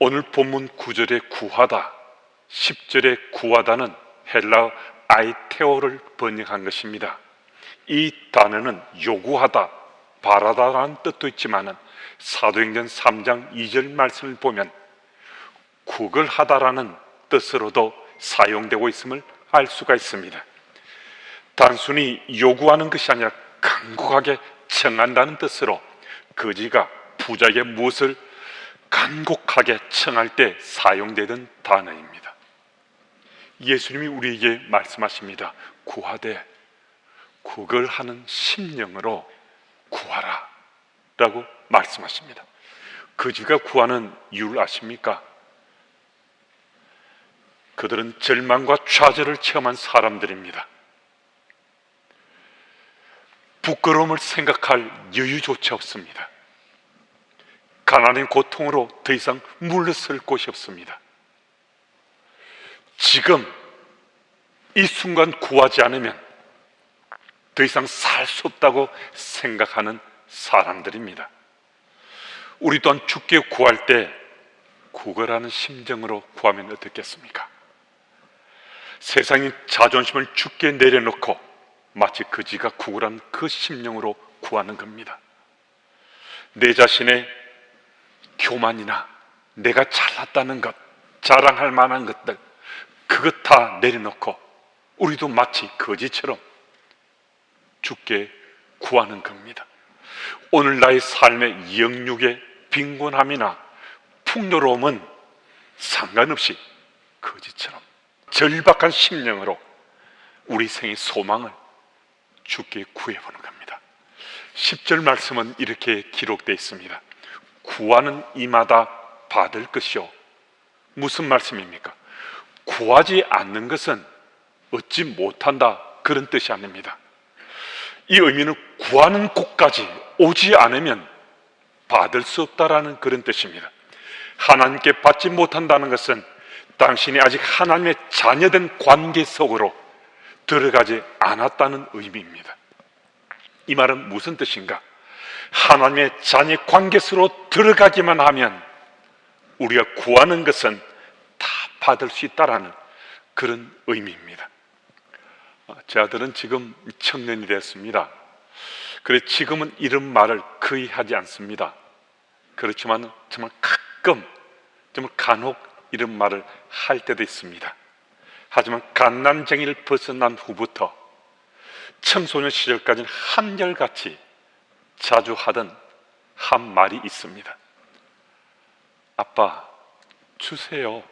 오늘 본문 9절에 구하다, 10절에 구하다는 헬라어 아이테오를 번역한 것입니다. 이 단어는 요구하다, 바라다라는 뜻도 있지만 사도행전 3장 2절 말씀을 보면 구걸하다라는 뜻으로도 사용되고 있음을 알 수가 있습니다. 단순히 요구하는 것이 아니라 간곡하게 청한다는 뜻으로 거지가 부자에게 무엇을 간곡하게 청할 때 사용되던 단어입니다. 예수님이 우리에게 말씀하십니다. 구하되 구걸하는 심령으로 구하라 라고 말씀하십니다. 거지가 구하는 이유를 아십니까? 그들은 절망과 좌절을 체험한 사람들입니다. 부끄러움을 생각할 여유조차 없습니다. 가난의 고통으로 더 이상 물러설 곳이 없습니다. 지금 이 순간 구하지 않으면 더 이상 살 수 없다고 생각하는 사람들입니다. 우리 또한 주께 구할 때 구걸하는 심정으로 구하면 어떻겠습니까? 세상의 자존심을 주께 내려놓고 마치 거지가 구걸한 그 심령으로 구하는 겁니다. 내 자신의 교만이나 내가 잘났다는 것, 자랑할 만한 것들, 그것 다 내려놓고 우리도 마치 거지처럼 주께 구하는 겁니다. 오늘 나의 삶의 영육의 빈곤함이나 풍요로움은 상관없이 거지처럼 절박한 심령으로 우리 생의 소망을 주께 구해보는 겁니다. 10절 말씀은 이렇게 기록되어 있습니다. 구하는 이마다 받을 것이요. 무슨 말씀입니까? 구하지 않는 것은 얻지 못한다, 그런 뜻이 아닙니다. 이 의미는 구하는 곳까지 오지 않으면 받을 수 없다라는 그런 뜻입니다. 하나님께 받지 못한다는 것은 당신이 아직 하나님의 자녀된 관계 속으로 들어가지 않았다는 의미입니다. 이 말은 무슨 뜻인가? 하나님의 자녀 관계 속으로 들어가기만 하면 우리가 구하는 것은 다 받을 수 있다라는 그런 의미입니다. 제 아들은 지금 청년이 됐습니다. 그래 지금은 이런 말을 거의 하지 않습니다. 그렇지만 정말 가끔, 정말 간혹 이런 말을 할 때도 있습니다. 하지만 갓난쟁이를 벗어난 후부터 청소년 시절까지는 한결같이 자주 하던 한 말이 있습니다. 아빠 주세요.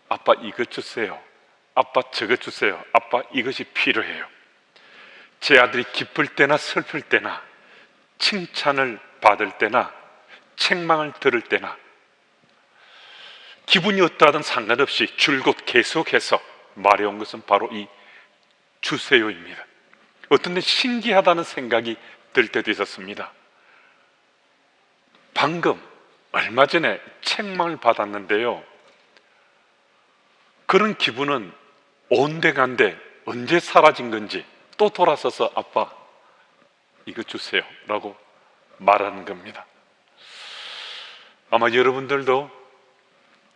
아빠 이것 주세요. 아빠 저것 주세요. 아빠 이것이 필요해요. 제 아들이 기쁠 때나 슬플 때나 칭찬을 받을 때나 책망을 들을 때나 기분이 어떠하든 상관없이 줄곧 계속해서 말해온 것은 바로 이 주세요입니다. 어떤 때 신기하다는 생각이 들 때도 있었습니다. 방금 얼마 전에 책망을 받았는데요, 그런 기분은 온데간데 언제 사라진 건지 또 돌아서서 아빠 이거 주세요 라고 말하는 겁니다. 아마 여러분들도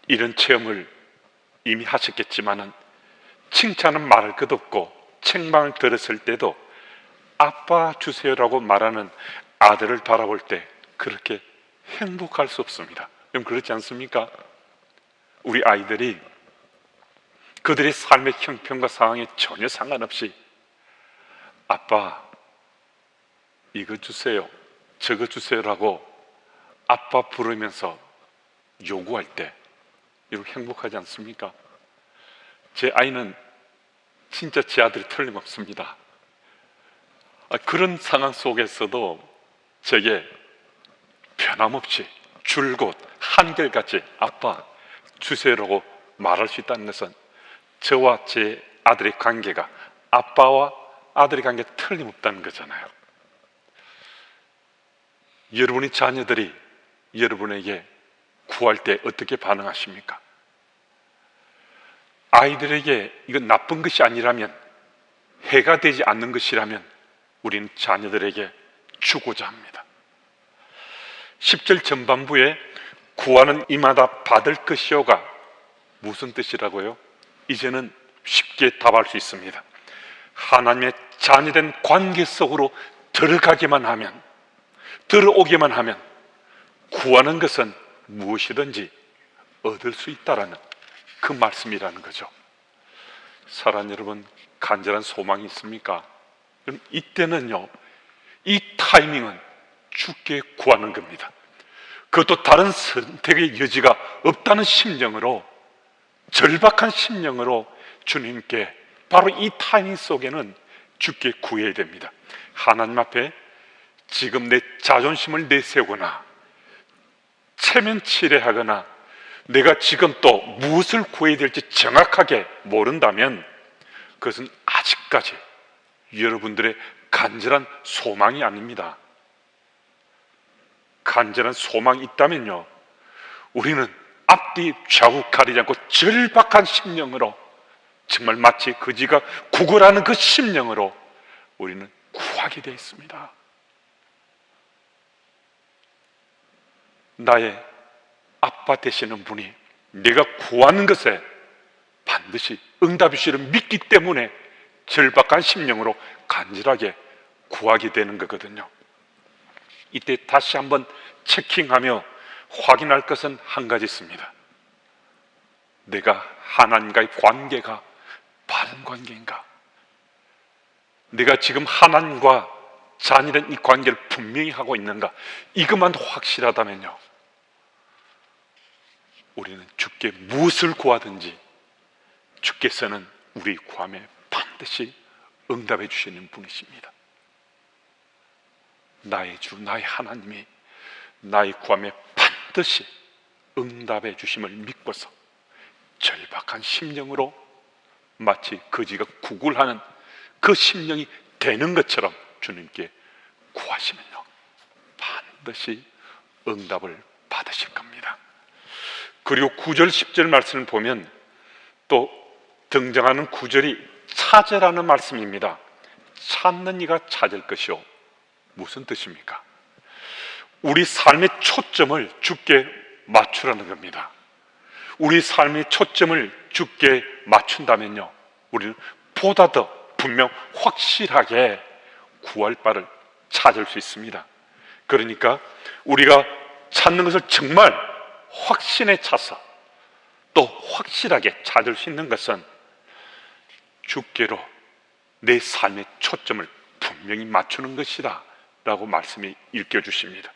이런 체험을 이미 하셨겠지만은 칭찬은 말할 것 없고 책망을 들었을 때도 아빠 주세요라고 말하는 아들을 바라볼 때 그렇게 행복할 수 없습니다. 그럼 그렇지 않습니까? 우리 아이들이 그들의 삶의 형편과 상황에 전혀 상관없이 아빠 이거 주세요, 저거 주세요라고 아빠 부르면서 요구할 때 이렇게 행복하지 않습니까? 제 아이는 진짜 제 아들이 틀림없습니다. 그런 상황 속에서도 제게 변함없이 줄곧 한결같이 아빠 주세요라고 말할 수 있다는 것은 저와 제 아들의 관계가 아빠와 아들의 관계가 틀림없다는 거잖아요. 여러분의 자녀들이 여러분에게 구할 때 어떻게 반응하십니까? 아이들에게 이건 나쁜 것이 아니라면, 해가 되지 않는 것이라면 우리는 자녀들에게 주고자 합니다. 10절 전반부에 구하는 이마다 받을 것이요가 무슨 뜻이라고요? 이제는 쉽게 답할 수 있습니다. 하나님의 자녀된 관계 속으로 들어가기만 하면, 들어오기만 하면 구하는 것은 무엇이든지 얻을 수 있다라는 그 말씀이라는 거죠. 사랑하는 여러분, 간절한 소망이 있습니까? 그럼 이때는요, 이 타이밍은 주께 구하는 겁니다. 그것도 다른 선택의 여지가 없다는 심령으로, 절박한 심령으로 주님께 바로 이 타이밍 속에는 주께 구해야 됩니다. 하나님 앞에 지금 내 자존심을 내세우거나 체면치레하거나 내가 지금 또 무엇을 구해야 될지 정확하게 모른다면 그것은 아직까지 여러분들의 간절한 소망이 아닙니다. 간절한 소망이 있다면요, 우리는 앞뒤 좌우 가리지 않고 절박한 심령으로, 정말 마치 거지가 구걸하는 그 심령으로 우리는 구하게 되어 있습니다. 나의 아빠 되시는 분이 내가 구하는 것에 반드시 응답이 주시를 믿기 때문에 절박한 심령으로 간절하게 구하게 되는 거거든요. 이때 다시 한번 체킹하며 확인할 것은 한 가지 있습니다. 내가 하나님과의 관계가 바른 관계인가? 내가 지금 하나님과 자녀된 이 관계를 분명히 하고 있는가? 이것만 확실하다면요, 우리는 주께 무엇을 구하든지 주께서는 우리 구함에 반드시 응답해 주시는 분이십니다. 나의 주, 나의 하나님이 나의 구함에 반드시 응답해 주심을 믿고서 절박한 심령으로 마치 거지가 구걸하는 그 심령이 되는 것처럼 주님께 구하시면요, 반드시 응답을 받으실 겁니다. 그리고 9절 10절 말씀을 보면 또 등장하는 9절이 찾으라는 말씀입니다. 찾는 이가 찾을 것이요. 무슨 뜻입니까? 우리 삶의 초점을 주께 맞추라는 겁니다. 우리 삶의 초점을 주께 맞춘다면요, 우리는 보다 더 분명 확실하게 구할 바를 찾을 수 있습니다. 그러니까 우리가 찾는 것을 정말 확신에 차서 또 확실하게 찾을 수 있는 것은 주께로 내 삶의 초점을 분명히 맞추는 것이다 라고 말씀이 읽혀주십니다.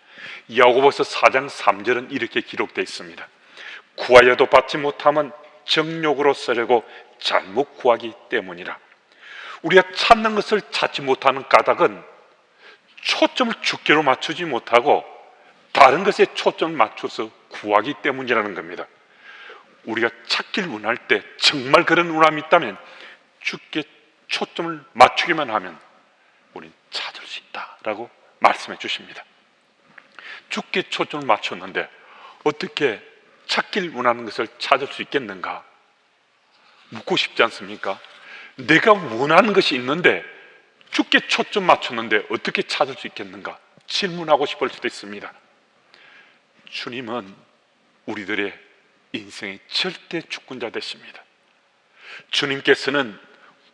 야고보서 4장 3절은 이렇게 기록되어 있습니다. 구하여도 받지 못하면 정욕으로 쓰려고 잘못 구하기 때문이라. 우리가 찾는 것을 찾지 못하는 까닭은 초점을 주께로 맞추지 못하고 다른 것에 초점을 맞춰서 구하기 때문이라는 겁니다. 우리가 찾길 원할 때 정말 그런 원함이 있다면 주께 초점을 맞추기만 하면 우리는 찾을 수 있다라고 말씀해 주십니다. 주께 초점을 맞췄는데 어떻게 찾길 원하는 것을 찾을 수 있겠는가? 묻고 싶지 않습니까? 내가 원하는 것이 있는데 주께 초점 맞췄는데 어떻게 찾을 수 있겠는가? 질문하고 싶을 수도 있습니다. 주님은 우리들의 인생의 절대 주권자 되십니다. 주님께서는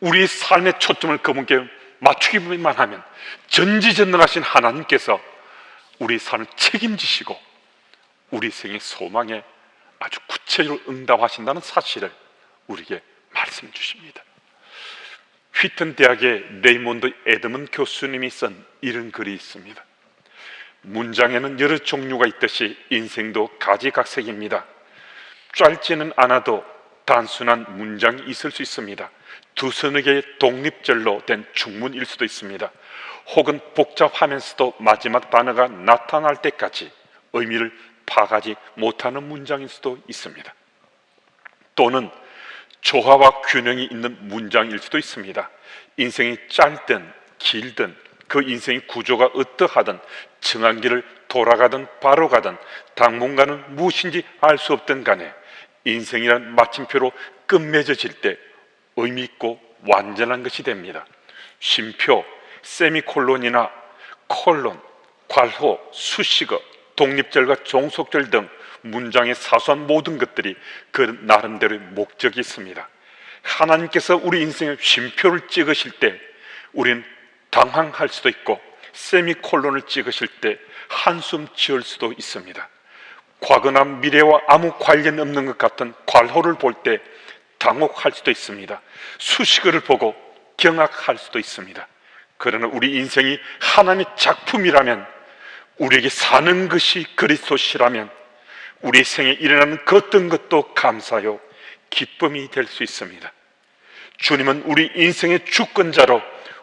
우리 삶의 초점을 그분께 맞추기만 하면 전지전능하신 하나님께서 우리 삶을 책임지시고 우리 생의 소망에 아주 구체적으로 응답하신다는 사실을 우리에게 말씀해 주십니다. 휘튼 대학의 레이몬드 에드먼 교수님이 쓴 이런 글이 있습니다. 문장에는 여러 종류가 있듯이 인생도 가지각색입니다. 짧지는 않아도 단순한 문장이 있을 수 있습니다. 두서너 개의 독립절로 된 중문일 수도 있습니다. 혹은 복잡하면서도 마지막 단어가 나타날 때까지 의미를 파악하지 못하는 문장일 수도 있습니다. 또는 조화와 균형이 있는 문장일 수도 있습니다. 인생이 짧든 길든 그 인생의 구조가 어떠하든 정한 길을 돌아가든 바로 가든 당분간은 무엇인지 알 수 없든 간에 인생이란 마침표로 끝맺어질 때 의미 있고 완전한 것이 됩니다. 쉼표, 세미콜론이나 콜론, 괄호, 수식어, 독립절과 종속절 등 문장의 사소한 모든 것들이 그 나름대로의 목적이 있습니다. 하나님께서 우리 인생에 쉼표를 찍으실 때 우리는 당황할 수도 있고, 세미콜론을 찍으실 때 한숨 지을 수도 있습니다. 과거나 미래와 아무 관련 없는 것 같은 괄호를 볼 때 당혹할 수도 있습니다. 수식어를 보고 경악할 수도 있습니다. 그러나 우리 인생이 하나님의 작품이라면, 우리에게 사는 것이 그리스도시라면 우리 생에 일어나는 그 어떤 것도 감사요 기쁨이 될 수 있습니다. 주님은 우리 인생의 주권자로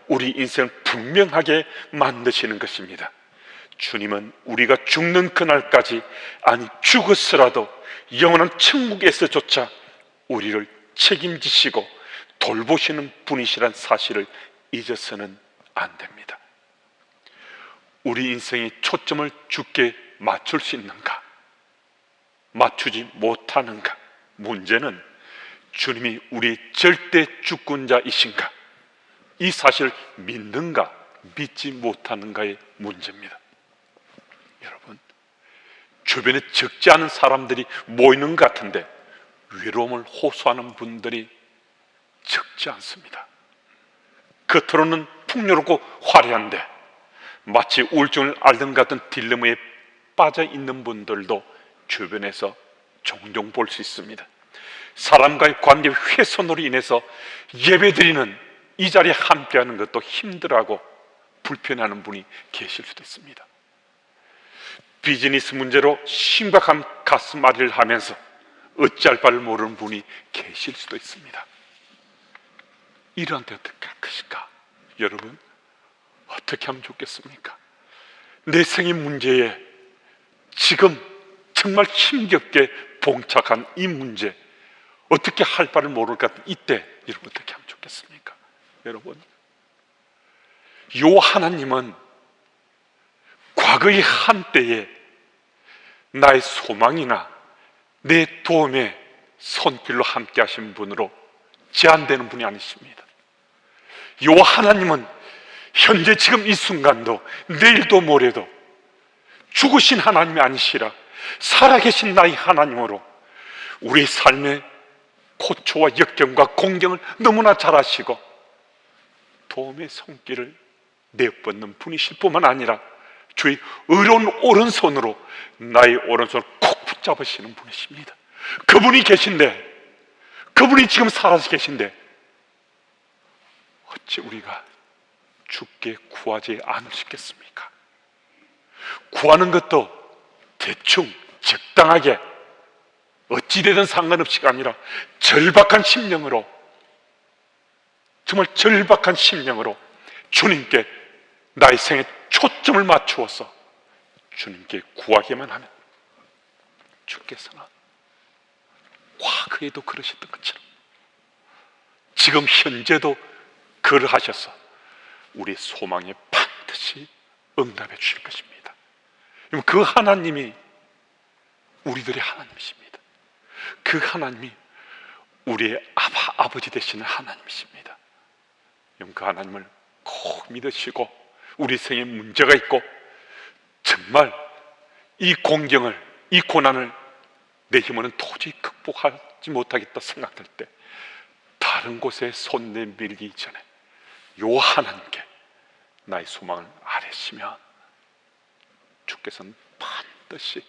우리 인생을 분명하게 만드시는 것입니다. 주님은 우리가 죽는 그날까지, 아니 죽었으라도 영원한 천국에서조차 우리를 책임지시고 돌보시는 분이시란 사실을 잊어서는 안 됩니다. 우리 인생의 초점을 주께 맞출 수 있는가, 맞추지 못하는가, 문제는 주님이 우리의 절대 주권자이신가, 이 사실을 믿는가 믿지 못하는가의 문제입니다. 여러분, 주변에 적지 않은 사람들이 모이는 것 같은데 외로움을 호소하는 분들이 적지 않습니다. 겉으로는 풍요롭고 화려한데 마치 우울증을 앓는 것 같은 딜레마에 빠져 있는 분들도 주변에서 종종 볼 수 있습니다. 사람과의 관계 훼손으로 인해서 예배드리는 이 자리에 함께하는 것도 힘들어하고 불편해하는 분이 계실 수도 있습니다. 비즈니스 문제로 심각한 가슴앓이를 하면서 어찌할 바를 모르는 분이 계실 수도 있습니다. 이러한테 어떻게 할 것일까? 여러분, 어떻게 하면 좋겠습니까? 내 생의 문제에 지금 정말 힘겹게 봉착한 이 문제, 어떻게 할 바를 모를 것 같은 이때 여러분 어떻게 하면 좋겠습니까? 여러분, 요 하나님은 과거의 한때에 나의 소망이나 내 도움에 손길로 함께 하신 분으로 제한되는 분이 아니십니다. 요 하나님은 현재 지금 이 순간도 내일도 모레도 죽으신 하나님이 아니시라 살아계신 나의 하나님으로 우리 삶의 고초와 역경과 공경을 너무나 잘 아시고 도움의 손길을 내뻗는 분이실 뿐만 아니라 주의 의로운 오른손으로 나의 오른손을 콕 붙잡으시는 분이십니다. 그분이 계신데, 그분이 지금 살아서 계신데 어찌 우리가 주께 구하지 않을 수 있겠습니까? 구하는 것도 대충 적당하게 어찌되든 상관없이가 아니라 절박한 심령으로, 정말 절박한 심령으로 주님께 나의 생에 초점을 맞추어서 주님께 구하기만 하면 주께서는 과거에도 그러셨던 것처럼 지금 현재도 그러하셔서 우리 소망에 반드시 응답해 주실 것입니다. 그 하나님이 우리들의 하나님이십니다. 그 하나님이 우리의 아버지 되시는 하나님이십니다. 그 하나님을 꼭 믿으시고 우리 생에 문제가 있고 정말 이 공경을, 이 고난을 내 힘으로는 도저히 극복하지 못하겠다 생각될 때 다른 곳에 손 내밀기 전에 요 하나님께 나의 소망을 아뢰시면 주께서는 반드시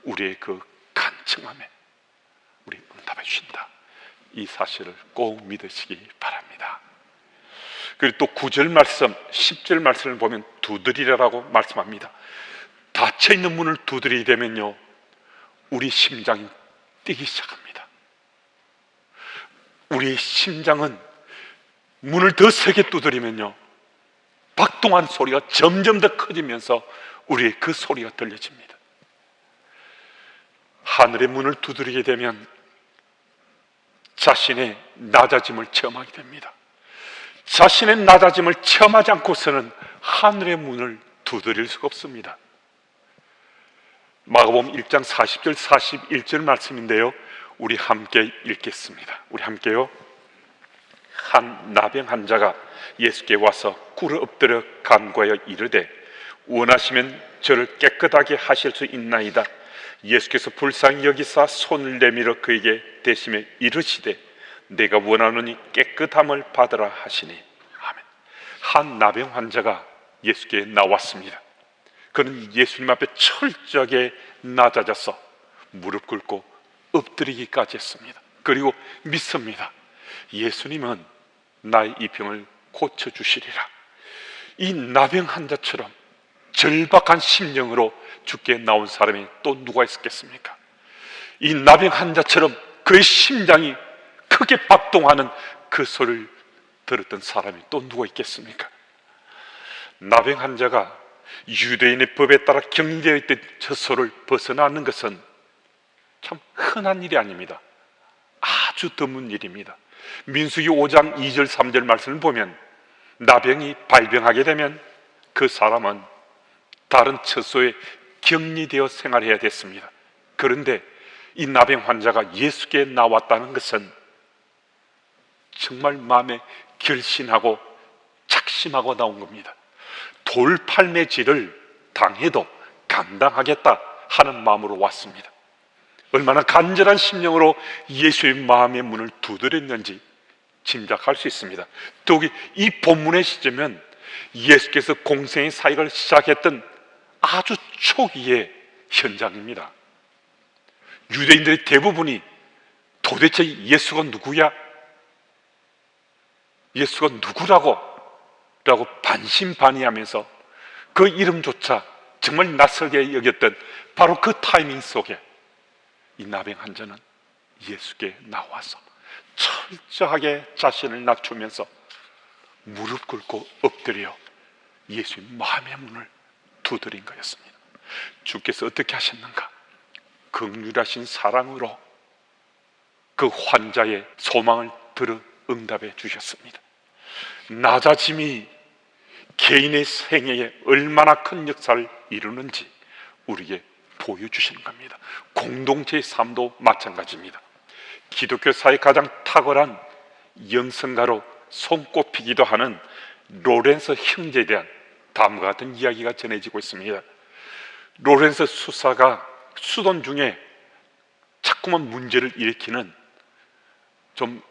우리의 그 간청함에 우리 응답해 주신다. 이 사실을 꼭 믿으시기 바랍니다. 그리고 또 9절 말씀, 10절 말씀을 보면 두드리라고 말씀합니다. 닫혀있는 문을 두드리되면요 우리 심장이 뛰기 시작합니다. 우리 심장은 문을 더 세게 두드리면요 박동하는 소리가 점점 더 커지면서 우리의 그 소리가 들려집니다. 하늘의 문을 두드리게 되면 자신의 낮아짐을 체험하게 됩니다. 자신의 낮아짐을 체험하지 않고서는 하늘의 문을 두드릴 수가 없습니다. 마가복음 1장 40절 41절 말씀인데요, 우리 함께 읽겠습니다. 우리 함께요. 한 나병 환자가 예수께 와서 꿇어 엎드려 간구하여 이르되 원하시면 저를 깨끗하게 하실 수 있나이다. 예수께서 불쌍히 여기사 손을 내밀어 그에게 대시며 이르시되 내가 원하노니 깨끗함을 받으라 하시니. 아멘. 한 나병 환자가 예수께 나왔습니다. 그는 예수님 앞에 철저하게 낮아져서 무릎 꿇고 엎드리기까지 했습니다. 그리고 믿습니다. 예수님은 나의 이 병을 고쳐주시리라. 이 나병 환자처럼 절박한 심령으로 주께 나온 사람이 또 누가 있었겠습니까? 이 나병 환자처럼 그의 심장이 크게 박동하는 그 소리를 들었던 사람이 또 누가 있겠습니까? 나병 환자가 유대인의 법에 따라 격리되어 있던 처소를 벗어나는 것은 참 흔한 일이 아닙니다. 아주 드문 일입니다. 민수기 5장 2절 3절 말씀을 보면 나병이 발병하게 되면 그 사람은 다른 처소에 격리되어 생활해야 됐습니다. 그런데 이 나병 환자가 예수께 나왔다는 것은 정말 마음에 결심하고 작심하고 나온 겁니다. 돌팔매질을 당해도 감당하겠다 하는 마음으로 왔습니다. 얼마나 간절한 심령으로 예수의 마음의 문을 두드렸는지 짐작할 수 있습니다. 더욱이 이 본문의 시점은 예수께서 공생의 사역을 시작했던 아주 초기의 현장입니다. 유대인들의 대부분이 도대체 예수가 누구야? 예수가 누구라고? 라고 반신반의하면서 그 이름조차 정말 낯설게 여겼던 바로 그 타이밍 속에 이 나병 환자는 예수께 나와서 철저하게 자신을 낮추면서 무릎 꿇고 엎드려 예수의 마음의 문을 두드린 거였습니다. 주께서 어떻게 하셨는가? 긍휼하신 사랑으로 그 환자의 소망을 들어 응답해 주셨습니다. 낮아짐이 개인의 생애에 얼마나 큰 역사를 이루는지 우리에게 보여주시는 겁니다. 공동체의 삶도 마찬가지입니다. 기독교 사회의 가장 탁월한 영성가로 손꼽히기도 하는 로렌서 형제에 대한 다음과 같은 이야기가 전해지고 있습니다. 로렌서 수사가 수돈 중에 자꾸만 문제를 일으키는 좀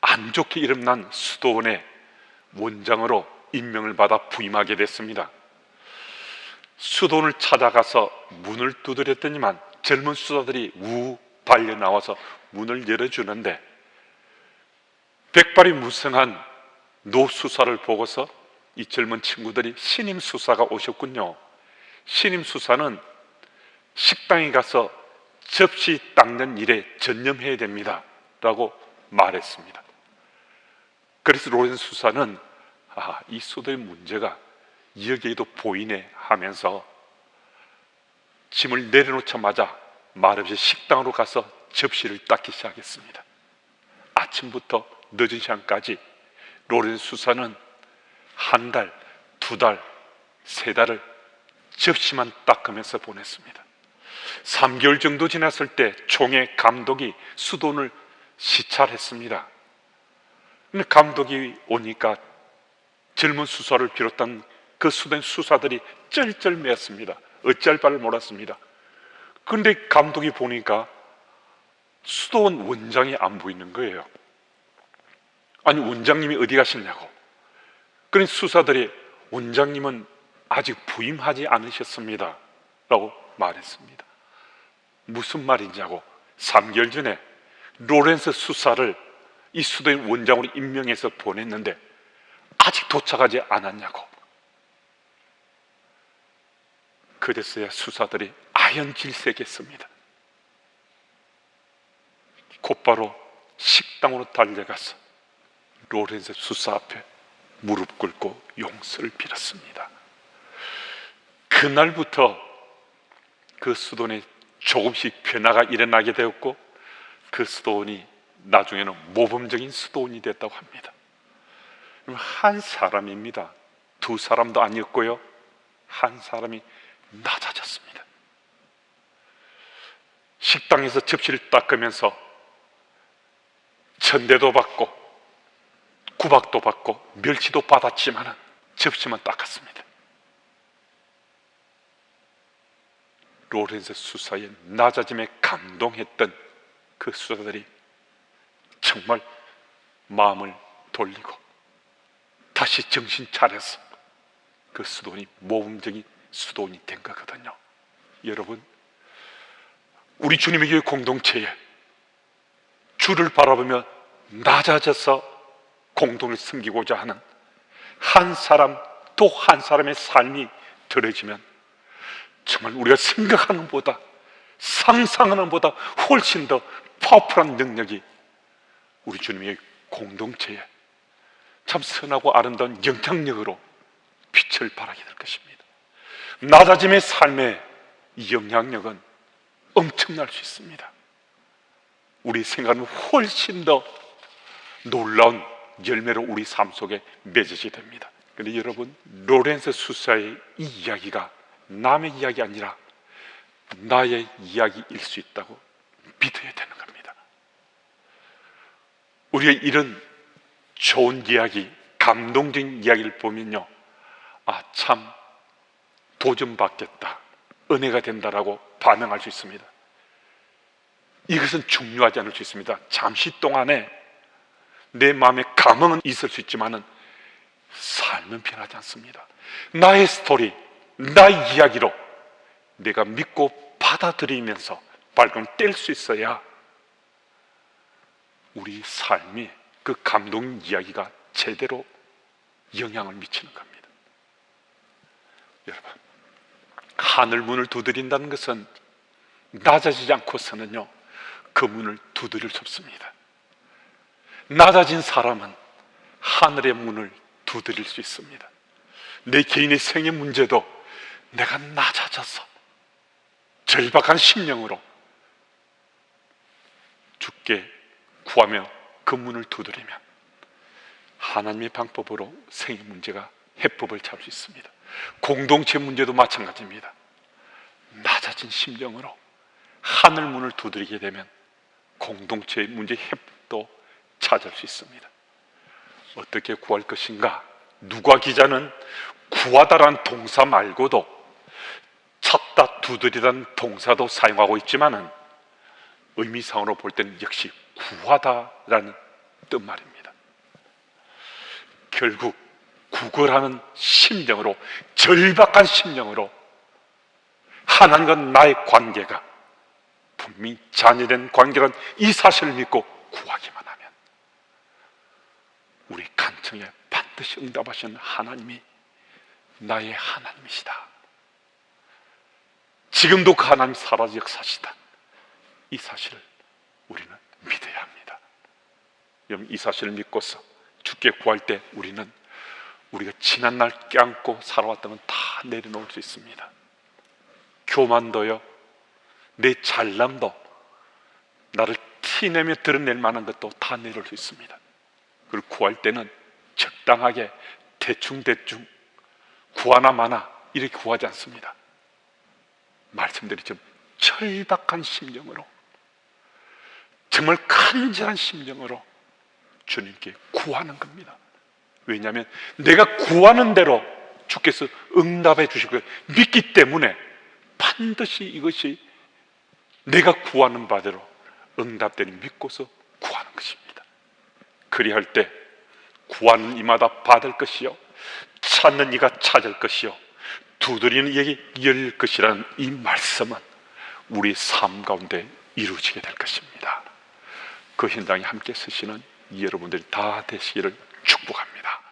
안 좋게 이름난 수도원의 원장으로 임명을 받아 부임하게 됐습니다. 수도원을 찾아가서 문을 두드렸더니만 젊은 수사들이 우 달려 나와서 문을 열어주는데 백발이 무성한 노 수사를 보고서 이 젊은 친구들이 신임 수사가 오셨군요. 신임 수사는 식당에 가서 접시 닦는 일에 전념해야 됩니다 라고 말했습니다. 그래서 로렌 수사는 이 수도의 문제가 여기에도 보이네 하면서 짐을 내려놓자마자 말없이 식당으로 가서 접시를 닦기 시작했습니다. 아침부터 늦은 시간까지 로렌 수사는 한 달, 두 달, 세 달을 접시만 닦으면서 보냈습니다. 3개월 정도 지났을 때 총회 감독이 수도원을 시찰했습니다. 근데 감독이 오니까 젊은 수사를 비롯한 그 수도원 수사들이 쩔쩔매었습니다. 어찌할 바를 몰랐습니다. 그런데 감독이 보니까 수도원 원장이 안 보이는 거예요. 아니 원장님이 어디 가셨냐고. 그러니 수사들이 원장님은 아직 부임하지 않으셨습니다 라고 말했습니다. 무슨 말이냐고. 3개월 전에 로렌서 수사를 이 수도원 원장으로 임명해서 보냈는데 아직 도착하지 않았냐고. 그래서야 수사들이 아연질색했습니다. 곧바로 식당으로 달려가서 로렌서 수사 앞에 무릎 꿇고 용서를 빌었습니다. 그날부터 그 수도원에 조금씩 변화가 일어나게 되었고 그 수도원이 나중에는 모범적인 수도원이 됐다고 합니다. 한 사람입니다. 두 사람도 아니었고요. 한 사람이 낮아졌습니다. 식당에서 접시를 닦으면서 천대도 받고 구박도 받고 멸치도 받았지만 접시만 닦았습니다. 로렌스 수사의 낮아짐에 감동했던 그 수사들이 정말 마음을 돌리고 다시 정신 차려서 그 수도원이 모범적인 수도원이 된 거거든요. 여러분, 우리 주님의 교회 공동체에 주를 바라보며 낮아져서 공동을 섬기고자 하는 한 사람 또 한 사람의 삶이 들어지면 정말 우리가 생각하는 것보다 상상하는 것보다 훨씬 더 파워풀한 능력이 우리 주님의 공동체에 참 선하고 아름다운 영향력으로 빛을 발하게 될 것입니다. 낮아짐의 삶의 이 영향력은 엄청날 수 있습니다. 우리 생각은 훨씬 더 놀라운 열매로 우리 삶 속에 맺어지게 됩니다. 그런데 여러분, 로렌스 수사의 이 이야기가 남의 이야기 아니라 나의 이야기일 수 있다고 믿어야 되는 겁니다. 우리가 이런 좋은 이야기, 감동적인 이야기를 보면요, 참 도전받겠다, 은혜가 된다라고 반응할 수 있습니다. 이것은 중요하지 않을 수 있습니다. 잠시 동안에 내 마음에 감흥은 있을 수 있지만은 삶은 변하지 않습니다. 나의 스토리, 나의 이야기로 내가 믿고 받아들이면서 발걸음을 뗄 수 있어야 우리 삶이 그 감동 이야기가 제대로 영향을 미치는 겁니다. 여러분, 하늘 문을 두드린다는 것은 낮아지지 않고서는요, 그 문을 두드릴 수 없습니다. 낮아진 사람은 하늘의 문을 두드릴 수 있습니다. 내 개인의 생애 문제도 내가 낮아져서 절박한 심령으로 주께 구하며 그 문을 두드리면 하나님의 방법으로 생애 문제가 해법을 찾을 수 있습니다. 공동체 문제도 마찬가지입니다. 낮아진 심령으로 하늘 문을 두드리게 되면 공동체의 문제 해법도 찾을 수 있습니다. 어떻게 구할 것인가? 누가 기자는 구하다라는 동사 말고도 찾다, 두드리다는 동사도 사용하고 있지만은 의미상으로 볼 때는 역시 구하다라는 뜻말입니다. 결국 구걸하는 심령으로, 절박한 심령으로 하나님과 나의 관계가 분명히 잔여된 관계란 이 사실을 믿고 구하기만 하면 우리 간청에 반드시 응답하시는 하나님이 나의 하나님이시다. 지금도 그 하나님 살아서 역사시다. 이 사실을 우리는 믿어야 합니다. 여러분, 이 사실을 믿고서 주께 구할 때 우리는 우리가 지난날 껴안고 살아왔던 건 다 내려놓을 수 있습니다. 교만도요, 내 잘남도, 나를 티내며 드러낼 만한 것도 다 내려올 수 있습니다. 그리고 구할 때는 적당하게 대충 구하나 마나 이렇게 구하지 않습니다. 말씀드리죠, 절박한 심령으로, 정말 간절한 심령으로 주님께 구하는 겁니다. 왜냐하면 내가 구하는 대로 주께서 응답해 주실 거예요. 믿기 때문에 반드시 이것이 내가 구하는 바대로 응답되니 믿고서 구하는 것입니다. 그리할 때 구하는 이마다 받을 것이요, 찾는 이가 찾을 것이요, 두드리는 이에게 열릴 것이라는 이 말씀은 우리 삶 가운데 이루어지게 될 것입니다. 그 현장에 함께 서시는 여러분들이 다 되시기를 축복합니다.